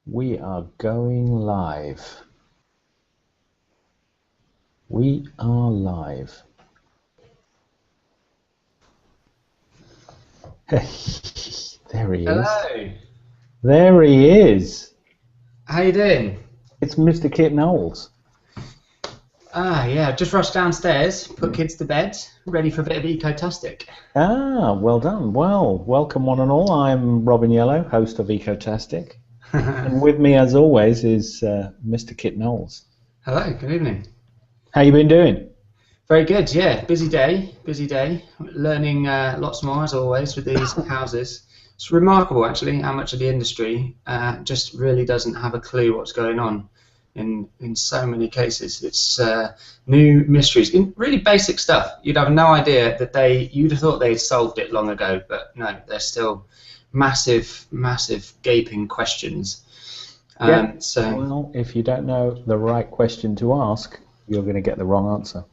We are going live. We are live. There he is. Hello. There he is. How you doing? It's Mr. Kitknowles. Yeah, just rushed downstairs, put kids to bed, ready for a bit of Ecotastic. Well done. Well, welcome one and all. I'm Robin Yellow, host of Ecotastic. And with me, as always, is Mr. Kitknowles. Hello, good evening. How you been doing? Very good, yeah. Busy day. Learning lots more, as always, with these houses. It's remarkable, actually, how much of the industry just really doesn't have a clue what's going on in so many cases. It's new mysteries, in really basic stuff. You'd have no idea that you'd have thought they'd solved it long ago, but no, there's still massive gaping questions. Well, if you don't know the right question to ask, you're going to get the wrong answer.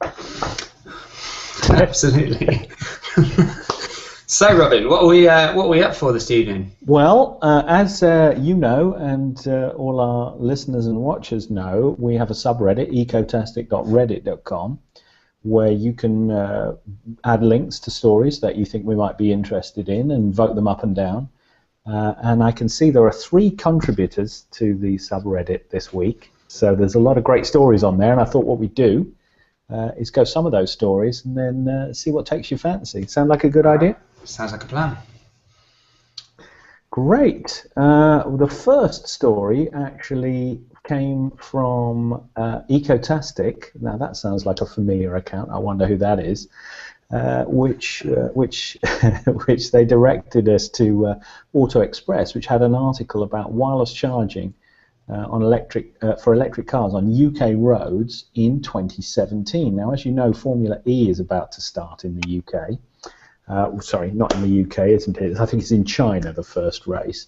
Absolutely. So, Robin, what are we up for this evening? Well, as you know, and all our listeners and watchers know, we have a subreddit, ecotastic.reddit.com, where you can add links to stories that you think we might be interested in and vote them up and down. And I can see there are 3 contributors to the subreddit this week, so there's a lot of great stories on there, and I thought what we'd do is go some of those stories and then see what takes your fancy. Sound like a good idea? Sounds like a plan. Great. The first story actually came from Ecotastic. Now that sounds like a familiar account. I wonder who that is. Which they directed us to Auto Express, which had an article about wireless charging on for electric cars on UK roads in 2017. Now, as you know, Formula E is about to start in the UK. Sorry, not in the UK, isn't it? I think it's in China, the first race.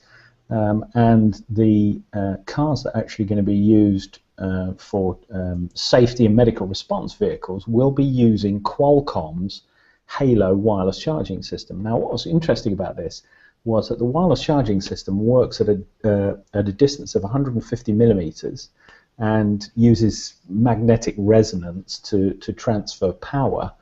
And the cars that are actually going to be used for safety and medical response vehicles will be using Qualcomm's Halo wireless charging system. Now, what was interesting about this was that the wireless charging system works at a distance of 150 millimeters and uses magnetic resonance to transfer power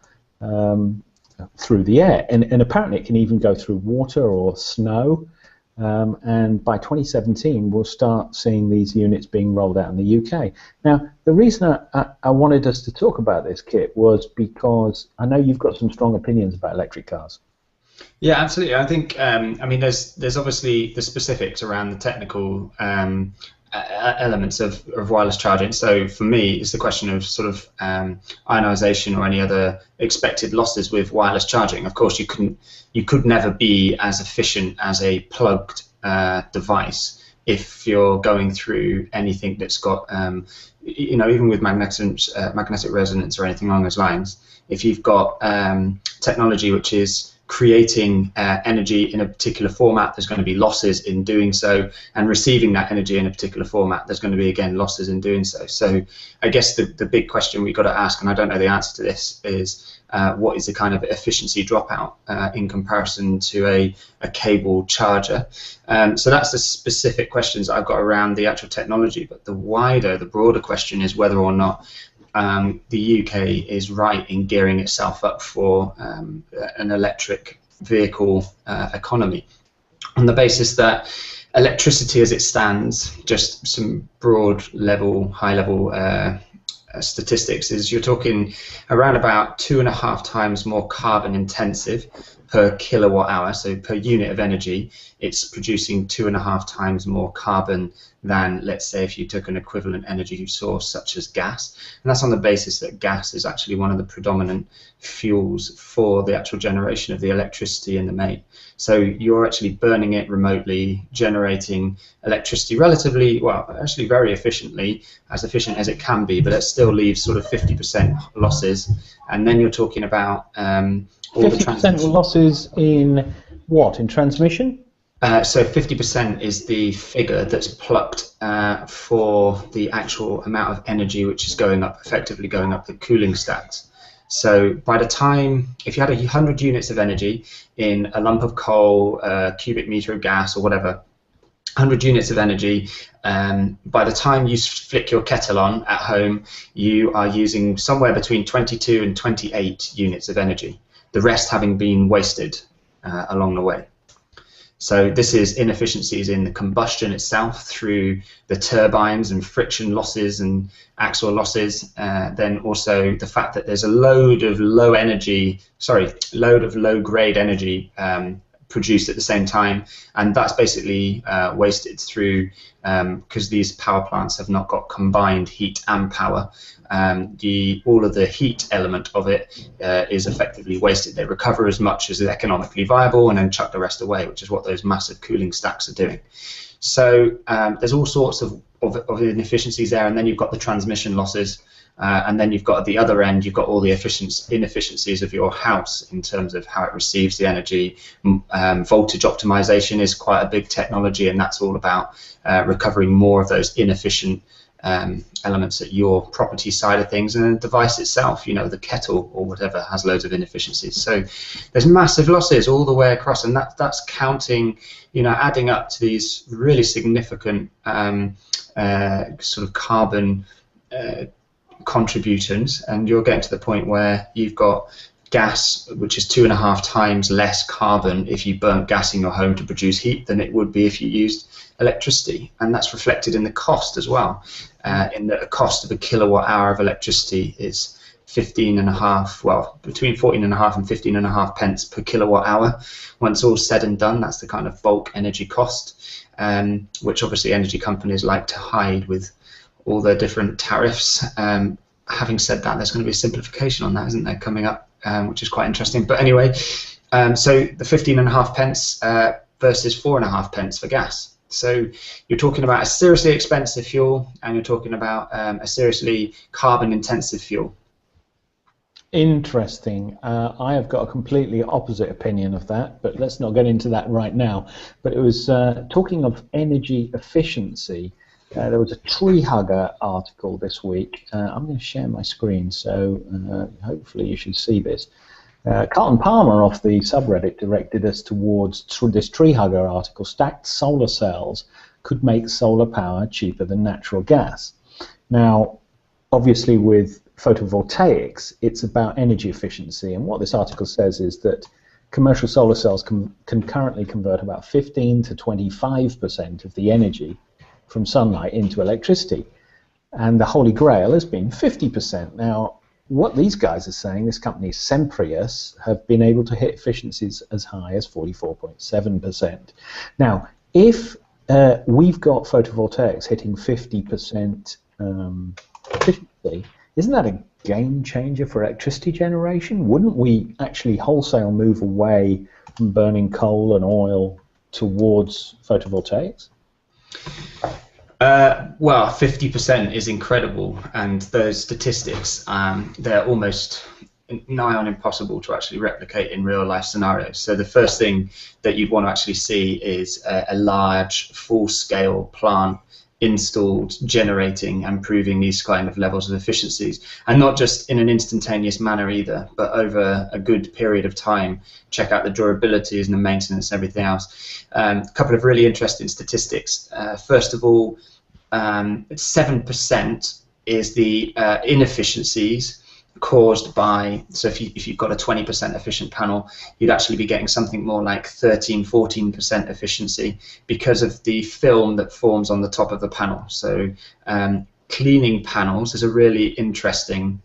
through the air, and apparently it can even go through water or snow. And by 2017, we'll start seeing these units being rolled out in the UK. Now, the reason I wanted us to talk about this, Kit, was because I know you've got some strong opinions about electric cars. Yeah, absolutely. I think, I mean, there's obviously the specifics around the technical elements of wireless charging. So for me, it's the question of sort of ionization or any other expected losses with wireless charging. Of course, you could never be as efficient as a plugged device if you're going through anything that's got, even with magnetic resonance or anything along those lines. If you've got technology which is creating energy in a particular format, there's going to be losses in doing so, and receiving that energy in a particular format, there's going to be, again, losses in doing so. So I guess the big question we've got to ask, and I don't know the answer to this, is what is the kind of efficiency dropout in comparison to a cable charger? So that's the specific questions I've got around the actual technology, but the broader question is whether or not the UK is right in gearing itself up for an electric vehicle economy, on the basis that electricity as it stands, just some broad level, high level statistics, is you're talking around about 2.5 times more carbon intensive per kilowatt hour. So per unit of energy, it's producing 2.5 times more carbon than, let's say, if you took an equivalent energy source such as gas. And that's on the basis that gas is actually one of the predominant fuels for the actual generation of the electricity in the main. So you're actually burning it remotely, generating electricity relatively, well, actually very efficiently, as efficient as it can be, but it still leaves sort of 50% losses. And then you're talking about all the 50% losses in what? In transmission? So 50% is the figure that's plucked for the actual amount of energy which is effectively going up the cooling stacks. So by the time, if you had 100 units of energy in a lump of coal, a cubic meter of gas or whatever, 100 units of energy. By the time you flick your kettle on at home, you are using somewhere between 22 and 28 units of energy, the rest having been wasted along the way. So this is inefficiencies in the combustion itself through the turbines and friction losses and axle losses. Then also the fact that there's a load of low grade energy produced at the same time, and that's basically wasted through because these power plants have not got combined heat and power. All of the heat element of it is effectively wasted. They recover as much as is economically viable and then chuck the rest away, which is what those massive cooling stacks are doing. So there's all sorts of inefficiencies there, and then you've got the transmission losses, and then you've got at the other end, you've got all the inefficiencies of your house in terms of how it receives the energy. Voltage optimization is quite a big technology, and that's all about recovering more of those inefficient elements at your property side of things, and the device itself, the kettle or whatever, has loads of inefficiencies. So there's massive losses all the way across, and that's counting, adding up to these really significant sort of carbon contributors, and you're getting to the point where you've got gas, which is 2.5 times less carbon if you burnt gas in your home to produce heat than it would be if you used electricity, and that's reflected in the cost as well. In the cost of a kilowatt hour of electricity is 15.5, well, between 14.5 and 15.5 pence per kilowatt hour. Once all's said and done, that's the kind of bulk energy cost, which obviously energy companies like to hide with all their different tariffs. Having said that, there's going to be a simplification on that, isn't there, coming up, which is quite interesting. But anyway, so the 15.5 pence versus 4.5 pence for gas. So you're talking about a seriously expensive fuel, and you're talking about a seriously carbon-intensive fuel. Interesting. I have got a completely opposite opinion of that, but let's not get into that right now. But it was talking of energy efficiency. There was a TreeHugger article this week. I'm going to share my screen, so hopefully you should see this. Carlton Palmer off the subreddit directed us towards this TreeHugger article. Stacked solar cells could make solar power cheaper than natural gas. Now, obviously with photovoltaics, it's about energy efficiency, and what this article says is that commercial solar cells can currently convert about 15 to 25% of the energy from sunlight into electricity, and the holy grail has been 50%. Now, what these guys are saying, this company Semprius, have been able to hit efficiencies as high as 44.7%. Now, if we've got photovoltaics hitting 50% efficiency, isn't that a game changer for electricity generation? Wouldn't we actually wholesale move away from burning coal and oil towards photovoltaics? Well, 50% is incredible, and those statistics, they're almost nigh on impossible to actually replicate in real life scenarios. So the first thing that you'd want to actually see is a large full-scale plant installed, generating and proving these kind of levels of efficiencies, and not just in an instantaneous manner either, but over a good period of time. Check out the durabilities and the maintenance and everything else. A couple of really interesting statistics. First of all, 7% is the inefficiencies caused by, so if you've got a 20% efficient panel, you'd actually be getting something more like 13-14% efficiency because of the film that forms on the top of the panel. So cleaning panels is a really interesting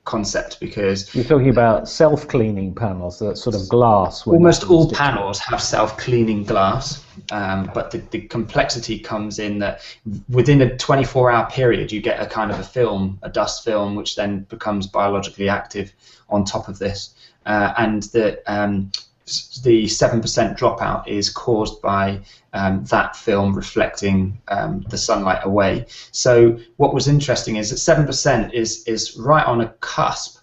concept, because you're talking about self-cleaning panels, that sort of glass. Almost all panels have self-cleaning glass, but the complexity comes in that within a 24-hour period you get a kind of a film, a dust film, which then becomes biologically active on top of this, and the 7% dropout is caused by that film reflecting the sunlight away. So what was interesting is that 7% is right on a cusp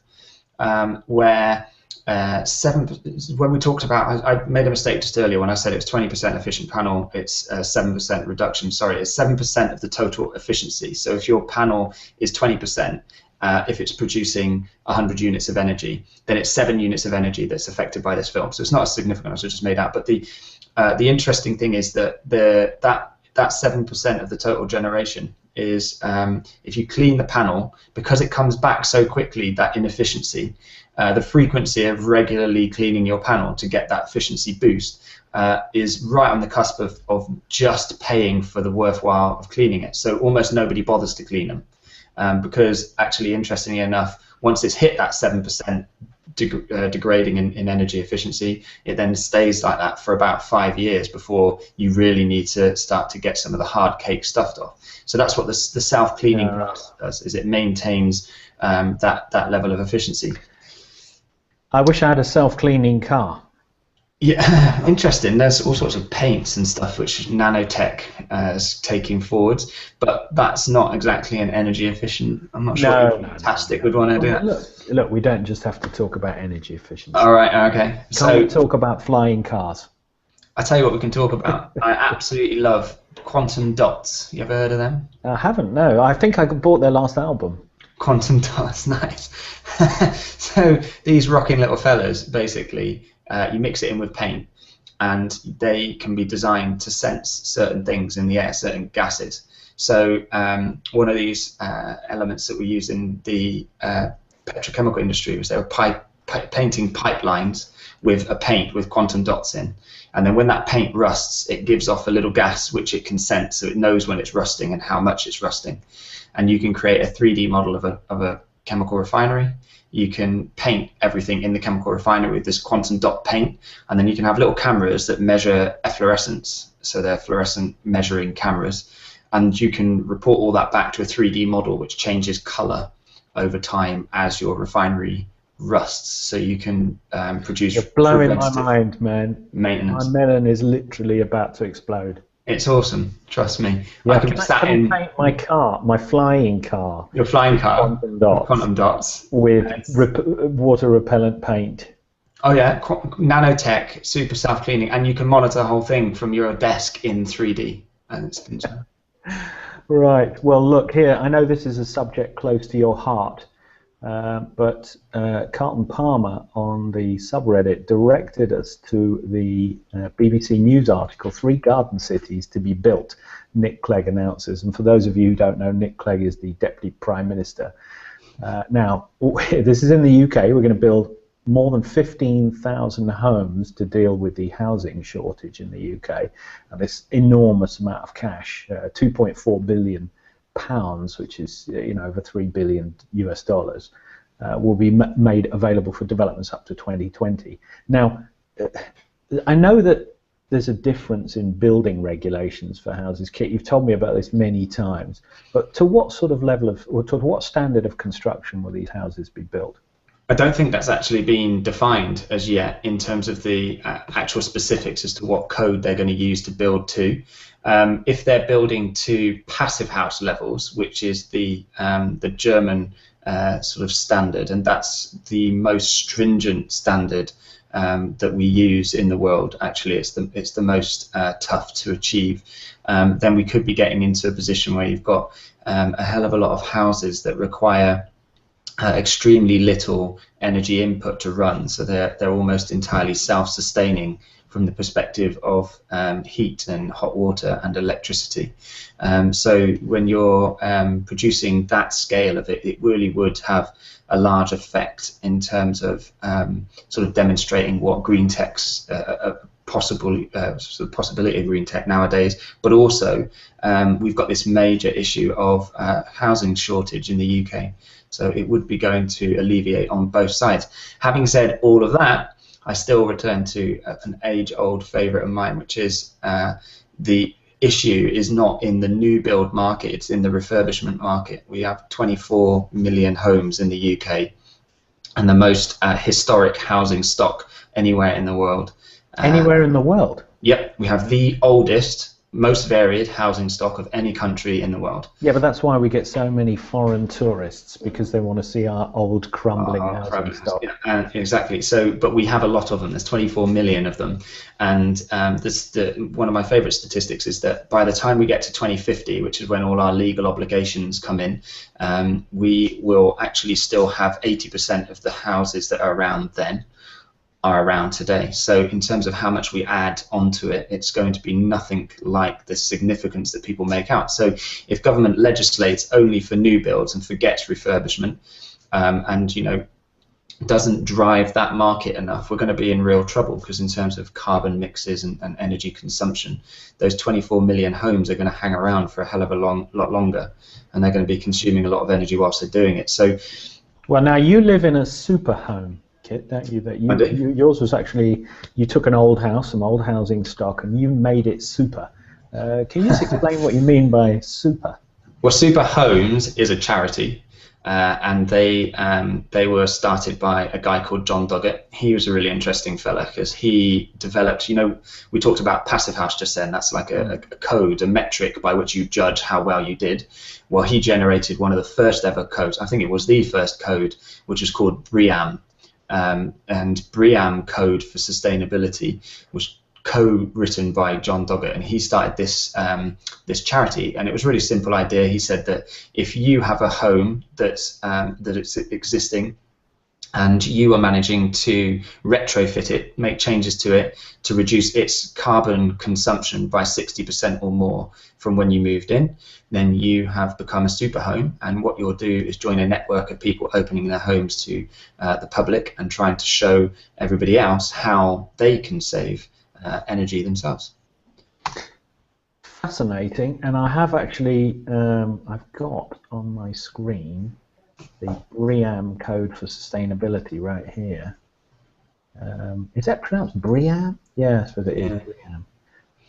where when we talked about, I made a mistake just earlier when I said it was 20% efficient panel, it's 7% reduction. Sorry, it's 7% of the total efficiency. So if your panel is 20%, if it's producing 100 units of energy, then it's 7 units of energy that's affected by this film. So it's not as significant as I just made out. But the The interesting thing is that that 7% of the total generation is, if you clean the panel, because it comes back so quickly, that inefficiency, the frequency of regularly cleaning your panel to get that efficiency boost is right on the cusp of just paying for the worthwhile of cleaning it. So almost nobody bothers to clean them, because actually, interestingly enough, once it's hit that 7% degrading in energy efficiency, it then stays like that for about 5 years before you really need to start to get some of the hard cake stuffed off. So that's what the self-cleaning process does, is it maintains that level of efficiency. I wish I had a self-cleaning car. Yeah, interesting. There's all sorts of paints and stuff which nanotech is taking forwards, but that's not exactly an energy efficient. I'm not sure Ecotastic would want to do that. Look, we don't just have to talk about energy efficiency. All right, okay. Can't we talk about flying cars? I tell you what we can talk about. I absolutely love quantum dots. You ever heard of them? I haven't, no. I think I bought their last album. Quantum dots, nice. So these rocking little fellas, basically, you mix it in with paint, and they can be designed to sense certain things in the air, certain gases. So one of these elements that we use in the petrochemical industry was they were painting pipelines with a paint with quantum dots in. And then when that paint rusts, it gives off a little gas which it can sense, so it knows when it's rusting and how much it's rusting. And you can create a 3D model of a chemical refinery. You can paint everything in the chemical refinery with this quantum dot paint, and then you can have little cameras that measure efflorescence, so they're fluorescent measuring cameras, and you can report all that back to a 3D model which changes color over time as your refinery rusts, so you can produce. You're blowing my mind, man. Maintenance. My melon is literally about to explode. It's awesome, trust me. Yeah, I can paint my car, my flying car. Your flying car. Quantum dots. With water repellent paint. Oh yeah, nanotech, super self-cleaning, and you can monitor the whole thing from your desk in 3D. And it's Right. Well, look here. I know this is a subject close to your heart, but Carlton Palmer on the subreddit directed us to the BBC News article, 3 garden cities to be built, Nick Clegg announces. And for those of you who don't know, Nick Clegg is the Deputy Prime Minister. Now, this is in the UK. We're going to build more than 15,000 homes to deal with the housing shortage in the UK, and this enormous amount of cash, 2.4 billion pounds, which is over $3 billion US dollars, will be made available for developments up to 2020. Now, I know that there's a difference in building regulations for houses. Kit, you've told me about this many times, but to what sort of level of, or to what standard of construction will these houses be built? I don't think that's actually been defined as yet in terms of the actual specifics as to what code they're going to use to build to. If they're building to passive house levels, which is the German sort of standard, and that's the most stringent standard that we use in the world. Actually, it's the most tough to achieve. Then we could be getting into a position where you've got a hell of a lot of houses that require extremely little energy input to run, so they're almost entirely self-sustaining from the perspective of heat and hot water and electricity. So when you're producing that scale of it, it really would have a large effect in terms of sort of demonstrating what green tech's possibility of green tech nowadays, but also we've got this major issue of housing shortage in the UK. So it would be going to alleviate on both sides. Having said all of that, I still return to an age-old favourite of mine, which is the issue is not in the new build market, it's in the refurbishment market. We have 24 million homes in the UK and the most historic housing stock anywhere in the world. Anywhere in the world? Yep, we have the oldest, most varied housing stock of any country in the world. Yeah, but that's why we get so many foreign tourists, because they want to see our old crumbling housing stock. Yeah, exactly. So, but we have a lot of them. There's 24 million of them, and one of my favourite statistics is that by the time we get to 2050, which is when all our legal obligations come in, we will actually still have 80% of the houses that are around then. are around today. So in terms of how much we add onto it, it's going to be nothing like the significance that people make out. So if government legislates only for new builds and forgets refurbishment, and doesn't drive that market enough, we're going to be in real trouble, because in terms of carbon mixes and energy consumption, those 24 million homes are going to hang around for a hell of a lot longer, and they're going to be consuming a lot of energy whilst they're doing it. So, well, now you live in a super home, Kit, don't you? Yours was actually, you took an old house, some old housing stock, and you made it super. Can you just explain what you mean by super? Well, Super Homes is a charity. And they were started by a guy called John Doggett. He was a really interesting fella, because he developed, we talked about Passive House just then. That's like a code, a metric by which you judge how well you did. Well, he generated one of the first ever codes. I think it was the first code, which was called BREEAM. And BREEAM code for sustainability was co-written by John Doggett, and he started this this charity. And it was a really simple idea. He said that if you have a home that it's existing, and you are managing to retrofit it, make changes to it to reduce its carbon consumption by 60% or more from when you moved in, then you have become a super home. And what you'll do is join a network of people opening their homes to the public and trying to show everybody else how they can save energy themselves. Fascinating. And I have actually, I've got on my screen the BREEAM code for sustainability right here. Is that pronounced BREEAM? Yeah, I suppose it is. BREEAM.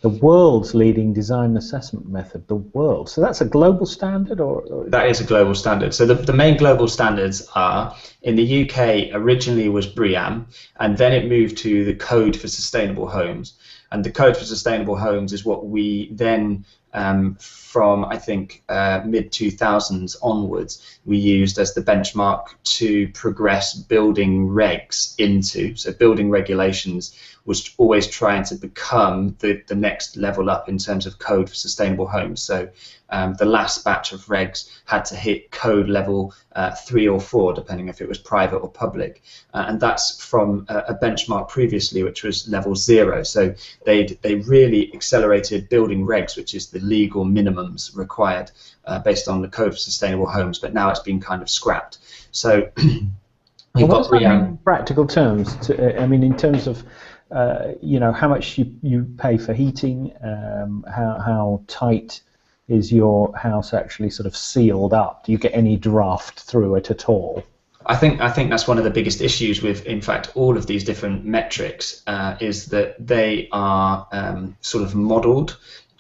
The world's leading design assessment method, the world. So that's a global standard, or? That is a global standard. So the main global standards are, in the UK, originally was BREEAM, and then it moved to the Code for Sustainable Homes. And the Code for Sustainable Homes is what we then, from I think mid-2000s onwards, we used as the benchmark to progress building regs into. So building regulations was always trying to become the next level up in terms of Code for Sustainable Homes. So the last batch of regs had to hit code level 3 or 4, depending if it was private or public. And that's from a benchmark previously, which was level 0. So they really accelerated building regs, which is the legal minimums required based on the Code for Sustainable Homes, but now it's been kind of scrapped. So we've got in practical terms. I mean, in terms of how much you pay for heating, how tight is your house actually sort of sealed up? Do you get any draft through it at all? I think that's one of the biggest issues with, in fact, all of these different metrics, is that they are sort of modelled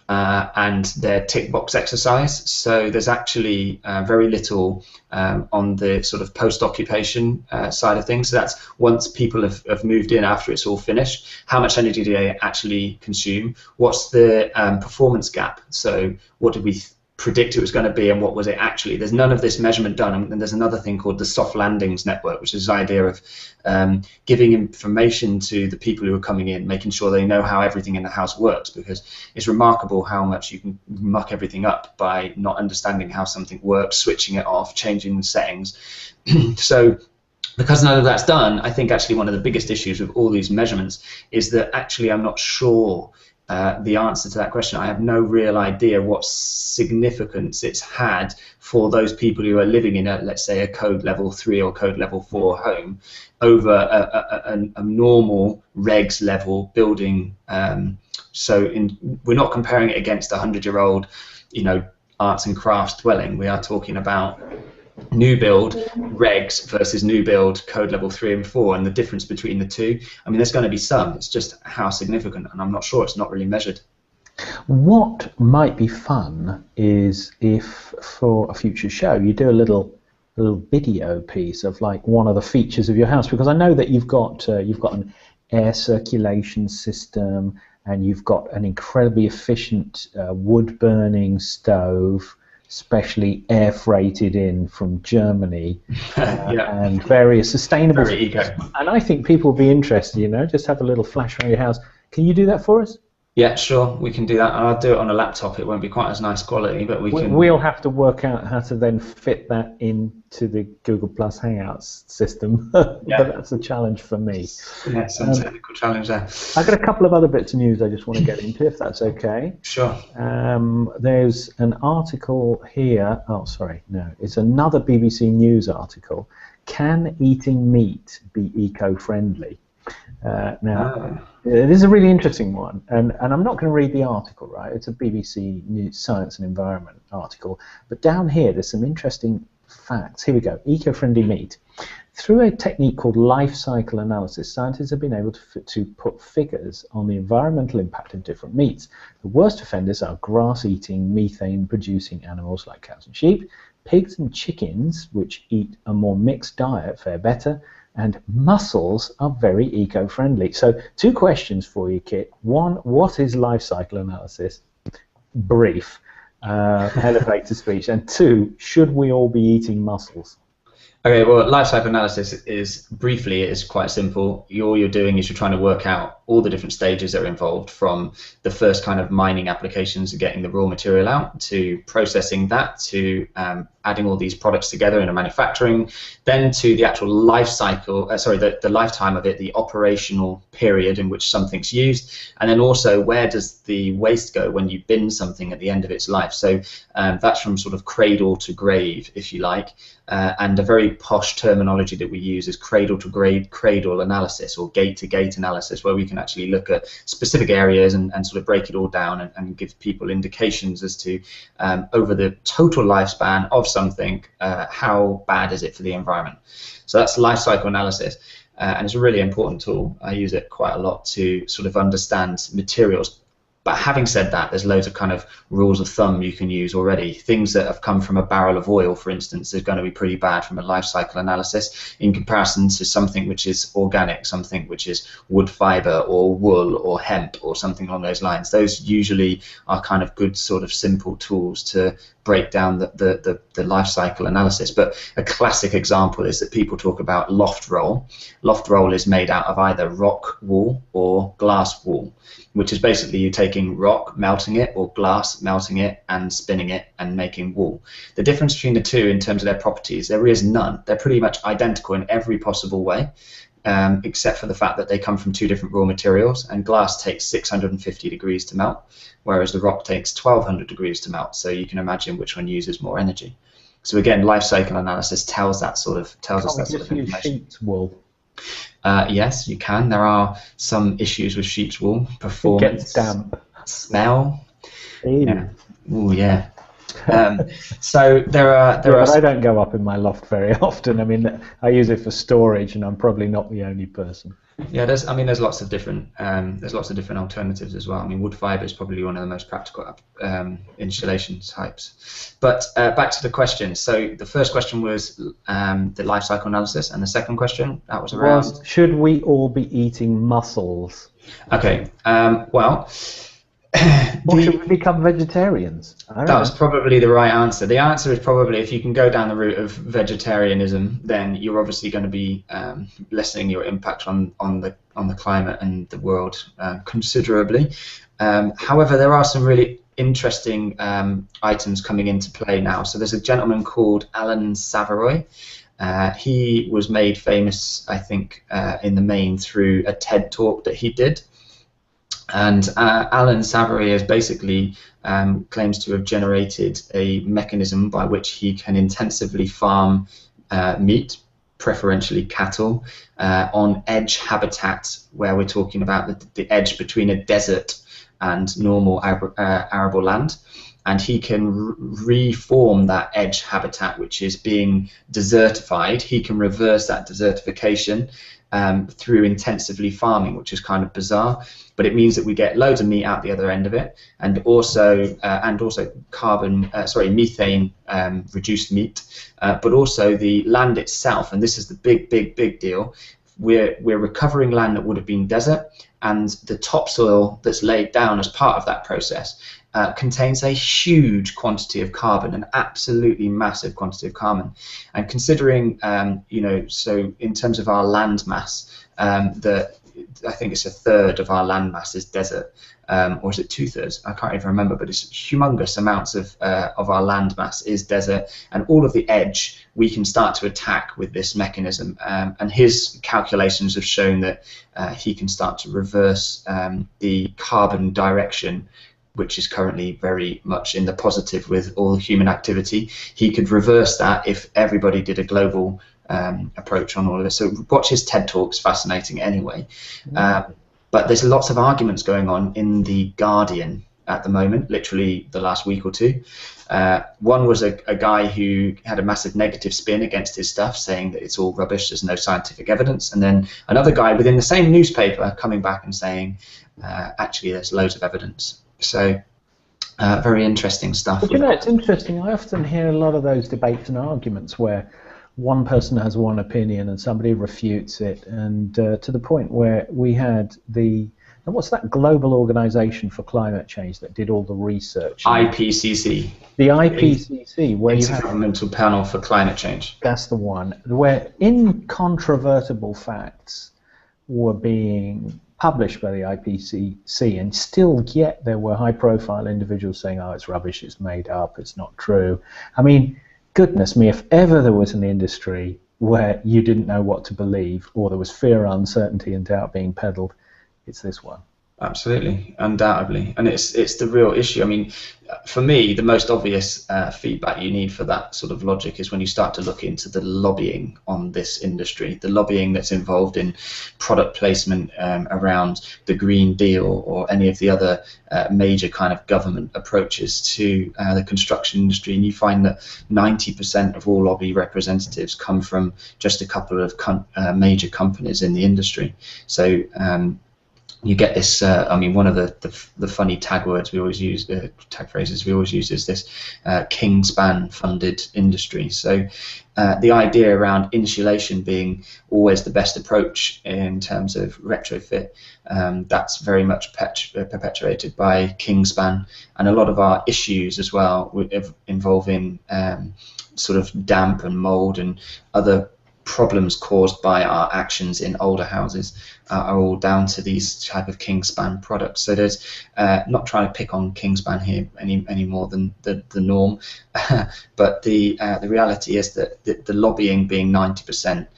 and they're tick box exercise. So there's actually very little on the sort of post-occupation side of things. So that's once people have moved in after it's all finished, how much energy do they actually consume? What's the performance gap? So what did we predict it was going to be, and what was it actually? There's none of this measurement done. And there's another thing called the soft landings network, which is the idea of giving information to the people who are coming in, making sure they know how everything in the house works, because it's remarkable how much you can muck everything up by not understanding how something works, switching it off, changing the settings. So because none of that's done, I think actually one of the biggest issues with all these measurements is that actually I'm not sure the answer to that question. I have no real idea what significance it's had for those people who are living in let's say a code level 3 or code level 4 home over a normal regs level building. We're not comparing it against a 100-year-old, arts and crafts dwelling. We are talking about new build regs versus new build code level 3 and 4, and the difference between the two. I mean, there's going to be some. It's just how significant, and I'm not sure. It's not really measured. What might be fun is if, for a future show, you do a little video piece of like one of the features of your house, because I know that you've got an air circulation system, and you've got an incredibly efficient wood burning stove, specially air freighted in from Germany, and various sustainable features. And I think people will be interested, just have a little flash around your house. Can you do that for us? Yeah, sure, we can do that. I'll do it on a laptop. It won't be quite as nice quality, but we can. We'll have to work out how to then fit that into the Google Plus Hangouts system, but Yeah, that's a challenge for me. yeah, some technical challenge there. I've got a couple of other bits of news I just want to get into, if that's okay. Sure. There's an article here. Oh, sorry, no, it's another BBC News article. Can eating meat be eco-friendly? Now, it is a really interesting one, and I'm not going to read the article, right? It's a BBC News Science and Environment article, but down here there's some interesting facts. Here we go. Eco-friendly meat. Through a technique called life cycle analysis, scientists have been able to put figures on the environmental impact of different meats. The worst offenders are grass-eating, methane-producing animals like cows and sheep. Pigs and chickens, which eat a more mixed diet, fare better. And mussels are very eco-friendly. So 2 questions for you, Kit. 1, what is life cycle analysis? Brief, elevator speech. And 2, should we all be eating mussels? Okay, well, life cycle analysis is briefly, it is quite simple. All you're doing is you're trying to work out all the different stages that are involved, from the first kind of mining applications of getting the raw material out, to processing that, to adding all these products together in a manufacturing, then to the actual life cycle, the lifetime of it, the operational period in which something's used, and then also where does the waste go when you bin something at the end of its life. So that's from sort of cradle to grave, if you like. And a very posh terminology that we use is cradle to cradle analysis, or gate to gate analysis, where we can actually look at specific areas and sort of break it all down and give people indications as to over the total lifespan of something, how bad is it for the environment. So that's life cycle analysis, and it's a really important tool. I use it quite a lot to sort of understand materials. But having said that, there's loads of kind of rules of thumb you can use already. Things that have come from a barrel of oil, for instance, is going to be pretty bad from a life cycle analysis in comparison to something which is organic, something which is wood fiber or wool or hemp or something along those lines. Those usually are kind of good sort of simple tools to break down the life cycle analysis. But a classic example is that people talk about loft roll. Loft roll is made out of either rock wool or glass wool, which is basically you taking rock, melting it, or glass, melting it, and spinning it, and making wool. The difference between the two in terms of their properties, there is none. They're pretty much identical in every possible way, except for the fact that they come from 2 different raw materials, and glass takes 650 degrees to melt, whereas the rock takes 1200 degrees to melt. So you can imagine which one uses more energy. So again, life cycle analysis tells us that sort of information. Sheep's wool. Yes, you can. There are some issues with sheep's wool. Performance, it gets damp. Smell. Ew. Yeah. Ooh, yeah. So there are. But I don't go up in my loft very often. I mean, I use it for storage, and I'm probably not the only person. Yeah, there's lots of different alternatives as well. I mean, wood fiber is probably one of the most practical insulation types. But back to the question. So the first question was the life cycle analysis, and the second question that was around should we all be eating mussels? Okay. Well. Or should we become vegetarians? That was probably the right answer. The answer is probably, if you can go down the route of vegetarianism, then you're obviously going to be lessening your impact on the climate and the world considerably. However, there are some really interesting items coming into play now. So there's a gentleman called Alan Savory. He was made famous, I think, in the main through a TED talk that he did. And Alan Savory has basically claims to have generated a mechanism by which he can intensively farm meat, preferentially cattle, on edge habitat, where we're talking about the edge between a desert and normal arable land. And he can reform that edge habitat, which is being desertified. He can reverse that desertification through intensively farming, which is kind of bizarre, but it means that we get loads of meat out the other end of it, and also methane reduced meat, but also the land itself. And this is the big deal. We're recovering land that would have been desert, and the topsoil that's laid down as part of that process contains a huge quantity of carbon, an absolutely massive quantity of carbon. And considering, so in terms of our land mass, that I think it's a third of our landmass is desert, or is it 2/3? I can't even remember, but it's humongous amounts of our landmass is desert, and all of the edge we can start to attack with this mechanism. And his calculations have shown that he can start to reverse the carbon direction, which is currently very much in the positive with all human activity. He could reverse that if everybody did a global approach on all of this. So watch his TED Talks, fascinating anyway. But there's lots of arguments going on in The Guardian at the moment, literally the last week or two. One was a guy who had a massive negative spin against his stuff, saying that it's all rubbish, there's no scientific evidence. And then another guy within the same newspaper coming back and saying, actually, there's loads of evidence. So very interesting stuff. But you know, it's interesting. I often hear a lot of those debates and arguments where one person has one opinion and somebody refutes it, and to the point where we had what's that global organization for climate change that did all the research? IPCC. The IPCC, where you have Intergovernmental Panel for Climate Change. That's the one, where incontrovertible facts were being published by the IPCC, and still yet there were high-profile individuals saying, oh, it's rubbish, it's made up, it's not true. I mean, goodness me, if ever there was an industry where you didn't know what to believe, or there was fear, uncertainty, and doubt being peddled, it's this one. Absolutely, undoubtedly, and it's the real issue. I mean, for me, the most obvious feedback you need for that sort of logic is when you start to look into the lobbying on this industry, the lobbying that's involved in product placement around the Green Deal or any of the other major kind of government approaches to the construction industry, and you find that 90% of all lobby representatives come from just a couple of major companies in the industry. So you get this. I mean, one of the funny tag words we always use, tag phrases we always use, is this Kingspan funded industry. So the idea around insulation being always the best approach in terms of retrofit, that's very much perpetuated by Kingspan, and a lot of our issues as well involving sort of damp and mold and other problems caused by our actions in older houses are all down to these type of Kingspan products. So there's not trying to pick on Kingspan here any more than the norm, but the reality is that the lobbying being 90%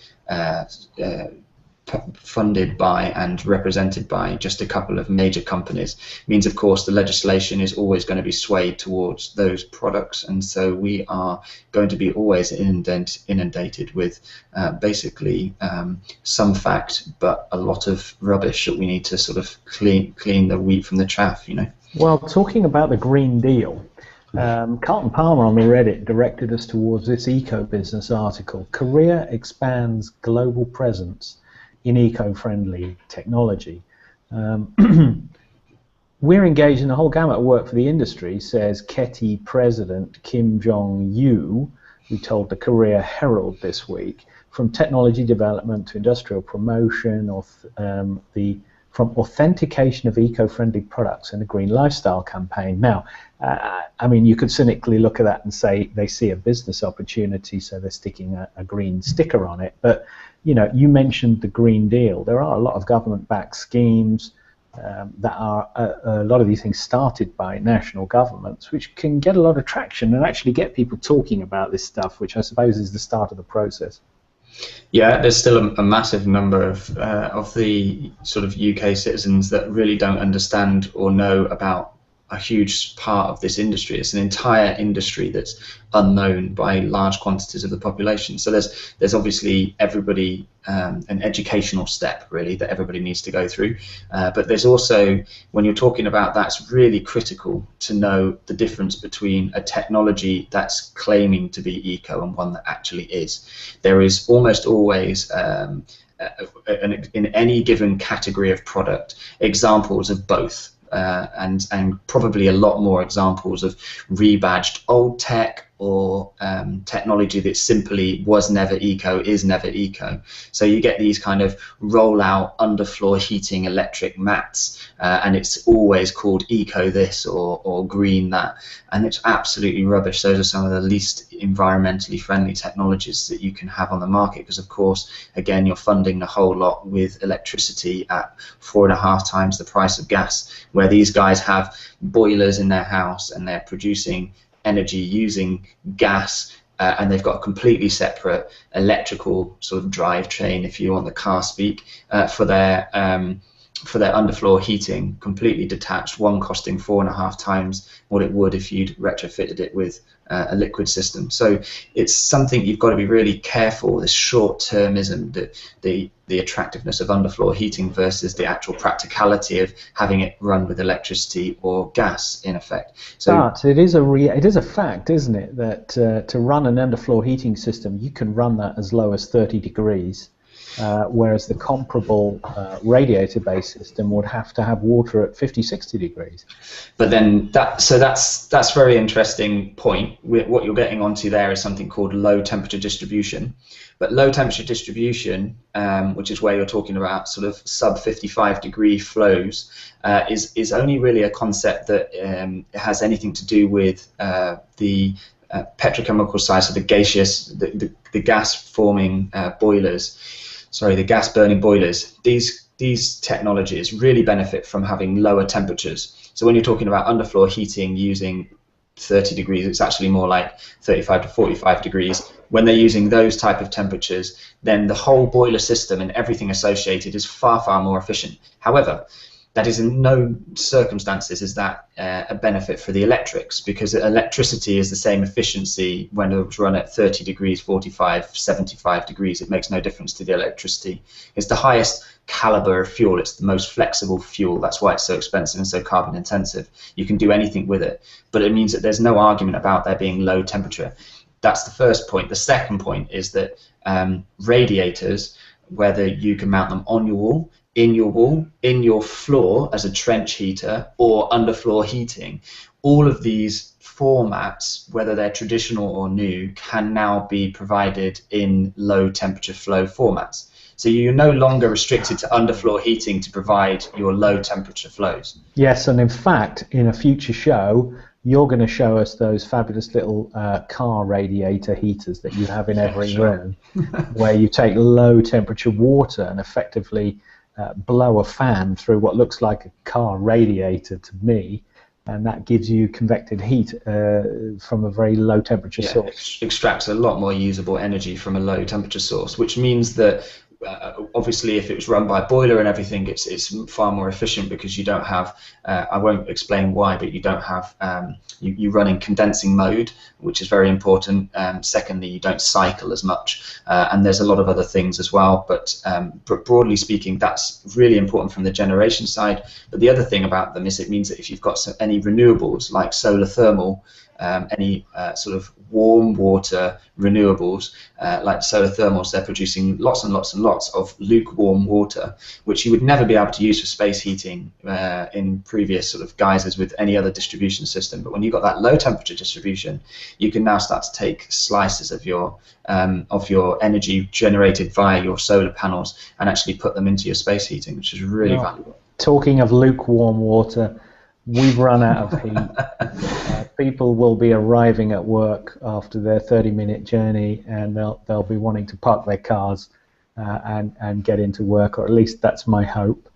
funded by and represented by just a couple of major companies means, of course, the legislation is always going to be swayed towards those products, and so we are going to be always inundated with basically some fact but a lot of rubbish that we need to sort of clean the wheat from the chaff, you know. Well, talking about the Green Deal, Carlton Palmer on the Reddit directed us towards this eco-business article. Korea expands global presence in eco-friendly technology. We're engaged in a whole gamut of work for the industry, says KETI President Kim Jong-yu, who told the Korea Herald this week, from technology development to industrial promotion, or from authentication of eco-friendly products and a green lifestyle campaign. Now, I mean, you could cynically look at that and say they see a business opportunity, so they're sticking a green sticker on it. But you know, you mentioned the Green Deal. There are a lot of government-backed schemes that are a lot of these things started by national governments, which can get a lot of traction and actually get people talking about this stuff, which I suppose is the start of the process. Yeah, there's still a massive number of the sort of UK citizens that really don't understand or know about a huge part of this industry. It's an entire industry that's unknown by large quantities of the population. So there's obviously everybody an educational step really that everybody needs to go through. But there's also, when you're talking about that, it's really critical to know the difference between a technology that's claiming to be eco and one that actually is. There is almost always in any given category of product examples of both. And probably a lot more examples of rebadged old tech or technology that simply was never eco is never eco. So you get these kind of roll-out underfloor heating electric mats, and it's always called eco this or green that, and it's absolutely rubbish. Those are some of the least environmentally friendly technologies that you can have on the market, because of course, again, you're funding the whole lot with electricity at 4.5 times the price of gas, where these guys have boilers in their house and they're producing energy using gas, and they've got a completely separate electrical sort of drivetrain, if you want the car speak, for their underfloor heating, completely detached, one costing 4.5 times what it would if you'd retrofitted it with a liquid system. So it's something you've got to be really careful, this short-termism, the attractiveness of underfloor heating versus the actual practicality of having it run with electricity or gas, in effect. So, but it is a fact, isn't it, that to run an underfloor heating system, you can run that as low as 30 degrees. Whereas the comparable radiator-based system would have to have water at 50-60 degrees. But then that's a very interesting point. What you're getting onto there is something called low temperature distribution. But low temperature distribution, which is where you're talking about sort of sub 55 degree flows, is only really a concept that has anything to do with the petrochemical side, so the gaseous, the gas forming boilers. Sorry, the gas burning boilers. These technologies really benefit from having lower temperatures. So when you're talking about underfloor heating using 30 degrees, it's actually more like 35 to 45 degrees. When they're using those type of temperatures, then the whole boiler system and everything associated is far, far more efficient. However, that is in no circumstances is that a benefit for the electrics, because electricity is the same efficiency when it's run at 30 degrees, 45, 75 degrees. It makes no difference to the electricity. It's the highest caliber of fuel. It's the most flexible fuel. That's why it's so expensive and so carbon intensive. You can do anything with it, but it means that there's no argument about there being low temperature. That's the first point. The second point is that radiators, whether you can mount them on your wall, in your floor as a trench heater, or underfloor heating, all of these formats, whether they're traditional or new, can now be provided in low temperature flow formats. So you're no longer restricted to underfloor heating to provide your low temperature flows. Yes, and in fact, in a future show, you're going to show us those fabulous little car radiator heaters that you have in every room, where you take low temperature water and effectively blow a fan through what looks like a car radiator to me, and that gives you convected heat from a very low temperature source. Extracts a lot more usable energy from a low temperature source, which means that obviously if it was run by a boiler and everything, it's far more efficient, because you don't have, I won't explain why, but you don't have, you run in condensing mode, which is very important. Secondly, you don't cycle as much, and there's a lot of other things as well, but broadly speaking, that's really important from the generation side. But the other thing about them is it means that if you've got any renewables like solar thermal, any sort of warm water renewables like solar thermals, they're producing lots and lots and lots of lukewarm water, which you would never be able to use for space heating in previous sort of guises with any other distribution system. But when you've got that low temperature distribution, you can now start to take slices of your energy generated via your solar panels and actually put them into your space heating, which is really valuable. Talking of lukewarm water, we've run out of heat. People will be arriving at work after their 30-minute journey, and they'll be wanting to park their cars and get into work, or at least that's my hope.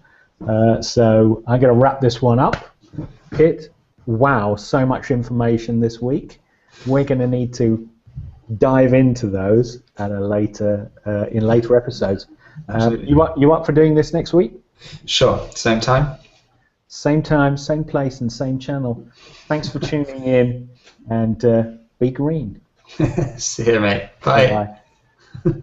So I'm going to wrap this one up. Kit, wow, so much information this week. We're going to need to dive into those at a later in later episodes. You up for doing this next week? Sure. Same time? Same time, same place, and same channel. Thanks for tuning in, and be green. See you, mate. Bye. Bye.